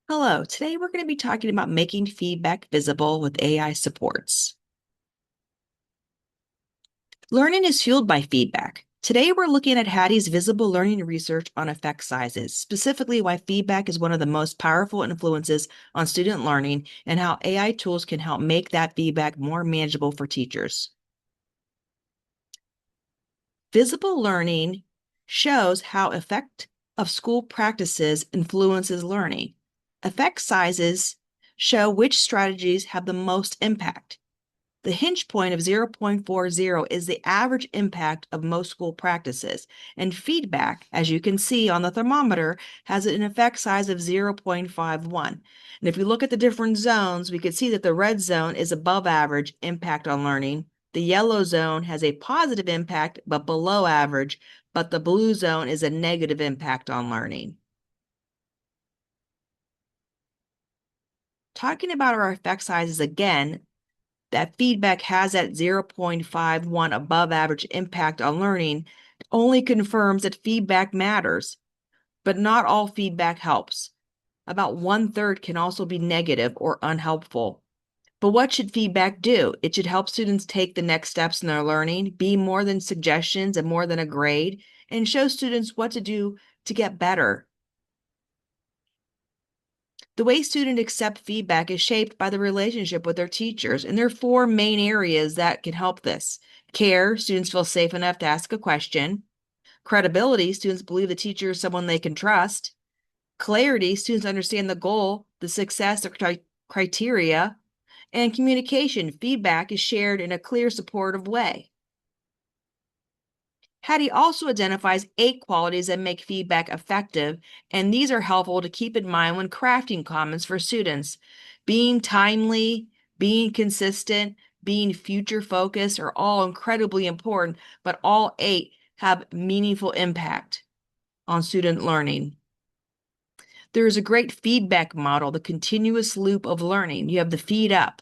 Hello, today we're going to be talking about making feedback visible with AI supports. Learning is fueled by feedback. Today we're looking at Hattie's visible learning research on effect sizes, specifically why feedback is one of the most powerful influences on student learning and how AI tools can help make that feedback more manageable for teachers. Visible learning shows how effect of school practices influences learning. Effect sizes show which strategies have the most impact. The hinge point of 0.40 is the average impact of most school practices, and feedback, as you can see on the thermometer, has an effect size of 0.51. And if we look at the different zones, we can see that the red zone is above average impact on learning. The yellow zone has a positive impact, but below average, but the blue zone is a negative impact on learning. Talking about our effect sizes again, that feedback has that 0.51 above average impact on learning only confirms that feedback matters, but not all feedback helps. About 1/3 can also be negative or unhelpful. But what should feedback do? It should help students take the next steps in their learning, be more than suggestions and more than a grade, and show students what to do to get better. The way students accept feedback is shaped by the relationship with their teachers, and there are four main areas that can help this. Care, students feel safe enough to ask a question. Credibility, students believe the teacher is someone they can trust. Clarity, students understand the goal, the success, the criteria. And communication, feedback is shared in a clear, supportive way. Hattie also identifies 8 qualities that make feedback effective, and these are helpful to keep in mind when crafting comments for students. Being timely, being consistent, being future focused are all incredibly important, but all 8 have meaningful impact on student learning. There is a great feedback model, the continuous loop of learning. You have the feed up.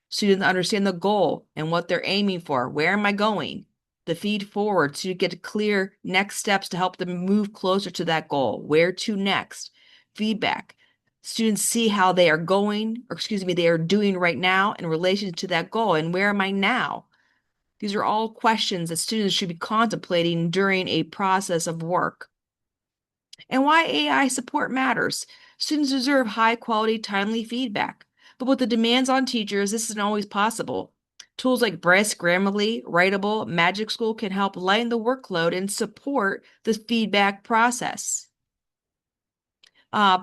Students understand the goal and what they're aiming for. Where am I going? The feed forward so you get clear next steps to help them move closer to that goal. Where to next? Feedback. Students see how they are going, or excuse me, they are doing right now in relation to that goal. And where am I now? These are all questions that students should be contemplating during a process of work. And why AI support matters. Students deserve high quality, timely feedback. But with the demands on teachers, this isn't always possible. Tools like Brisk, Grammarly, Writable, Magic School can help lighten the workload and support the feedback process.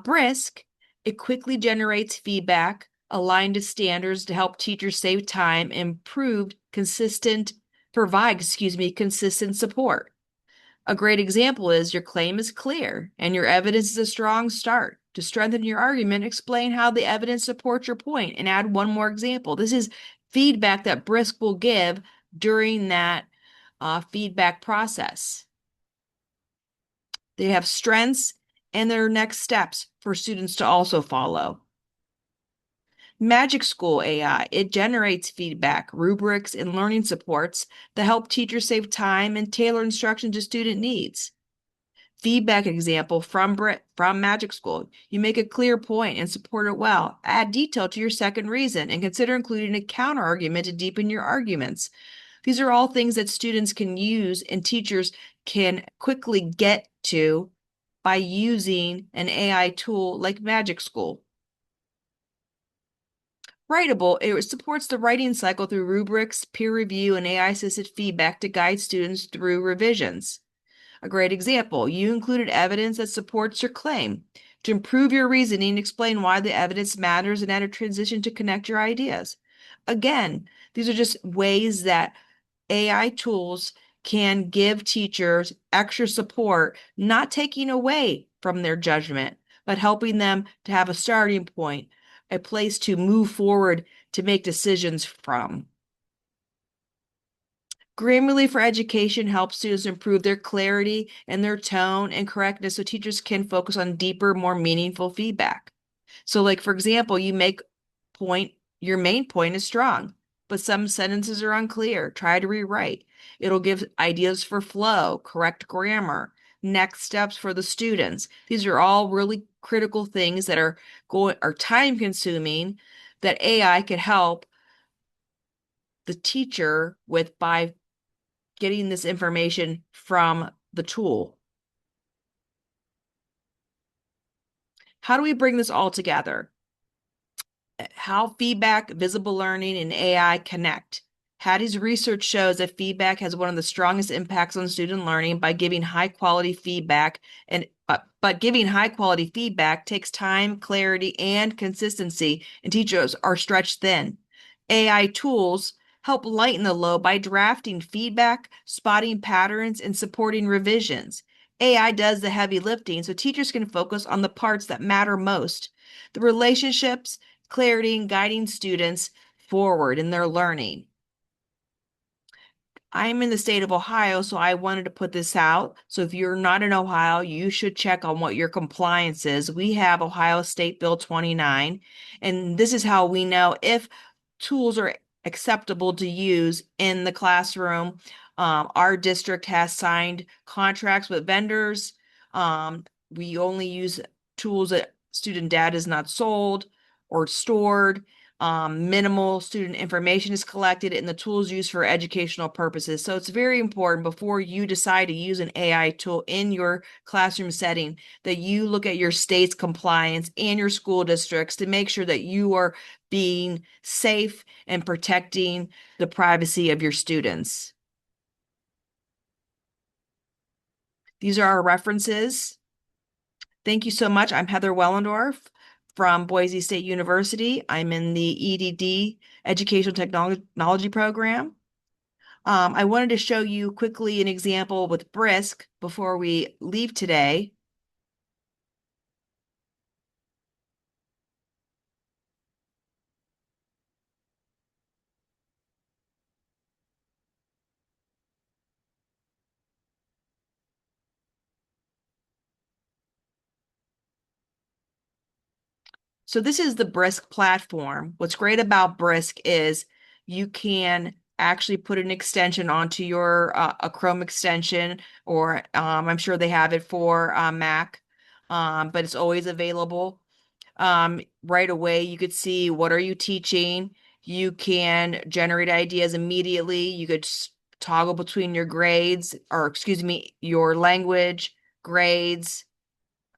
Brisk, it quickly generates feedback aligned to standards to help teachers save time, provide consistent support. A great example is your claim is clear and your evidence is a strong start. To strengthen your argument, explain how the evidence supports your point and add one more example. This is feedback that Brisk will give during that feedback process. They have strengths and their next steps for students to also follow. Magic School AI, it generates feedback, rubrics, and learning supports that help teachers save time and tailor instruction to student needs. Feedback example from Magic School. You make a clear point and support it well. Add detail to your second reason and consider including a counter argument to deepen your arguments. These are all things that students can use and teachers can quickly get to by using an AI tool like Magic School. Writable, it supports the writing cycle through rubrics, peer review, and AI-assisted feedback to guide students through revisions. A great example, you included evidence that supports your claim. To improve your reasoning, explain why the evidence matters and add a transition to connect your ideas. Again, these are just ways that AI tools can give teachers extra support, not taking away from their judgment, but helping them to have a starting point, a place to move forward to make decisions from. Grammarly for Education helps students improve their clarity and their tone and correctness so teachers can focus on deeper, more meaningful feedback. So, like, for example, your main point is strong, but some sentences are unclear. Try to rewrite. It'll give ideas for flow, correct grammar, next steps for the students. These are all really critical things that are time consuming that AI could help the teacher with by getting this information from the tool. How do we bring this all together? How feedback, visible learning, and AI connect. Hattie's research shows that feedback has one of the strongest impacts on student learning by giving high quality feedback but giving high quality feedback takes time, clarity, and consistency, and teachers are stretched thin. AI tools help lighten the load by drafting feedback, spotting patterns, and supporting revisions. AI does the heavy lifting so teachers can focus on the parts that matter most, the relationships, clarity, and guiding students forward in their learning. I'm in the state of Ohio, so I wanted to put this out. So if you're not in Ohio, you should check on what your compliance is. We have Ohio State Bill 29, and this is how we know if tools are acceptable to use in the classroom. Our district has signed contracts with vendors. We only use tools that student data is not sold or stored. Minimal student information is collected and the tools used for educational purposes. So it's very important before you decide to use an AI tool in your classroom setting that you look at your state's compliance and your school districts to make sure that you are being safe and protecting the privacy of your students. These are our references. Thank you so much. I'm Heather Wellendorf from Boise State University. I'm in the EDD Educational Technology Program. I wanted to show you quickly an example with Brisk before we leave today. So this is the Brisk platform. What's great about Brisk is you can actually put an extension onto your a Chrome extension, or I'm sure they have it for Mac, but it's always available. Right away, you could see what are you teaching. You can generate ideas immediately. You could toggle between your grades, or excuse me, your language, grades,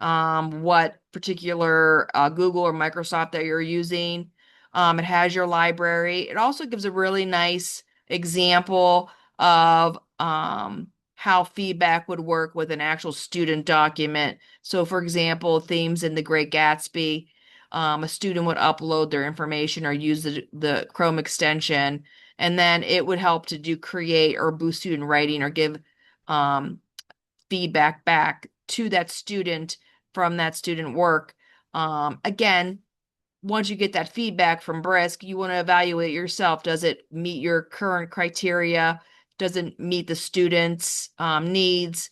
what particular Google or Microsoft that you're using. It has your library. It also gives a really nice example of how feedback would work with an actual student document. So, for example, themes in The Great Gatsby, a student would upload their information or use the Chrome extension, and then it would help to do create or boost student writing or give feedback back to that student from that student work. Again, once you get that feedback from Brisk, you want to evaluate yourself. Does it meet your current criteria? Does it meet the student's needs?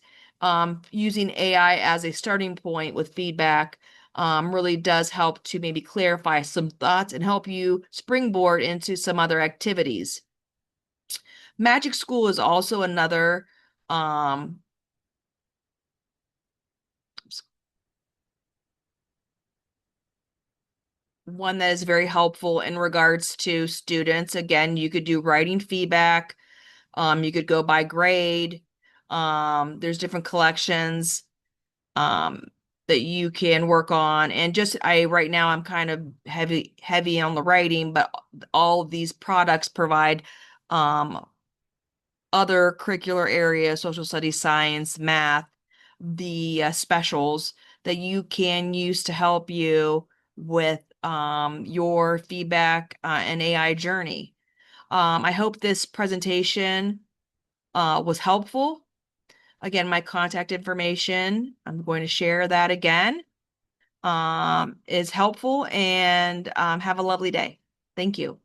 Using AI as a starting point with feedback really does help to maybe clarify some thoughts and help you springboard into some other activities. Magic School is also another one that is very helpful in regards to students. Again, you could do writing feedback. You could go by grade. There's different collections that you can work on. And just I right now I'm kind of heavy on the writing, but all of these products provide other curricular areas, social studies, science, math, the specials that you can use to help you with your feedback and AI journey. I hope this presentation was helpful. Again, my contact information, I'm going to share that again, is helpful, and have a lovely day. Thank you.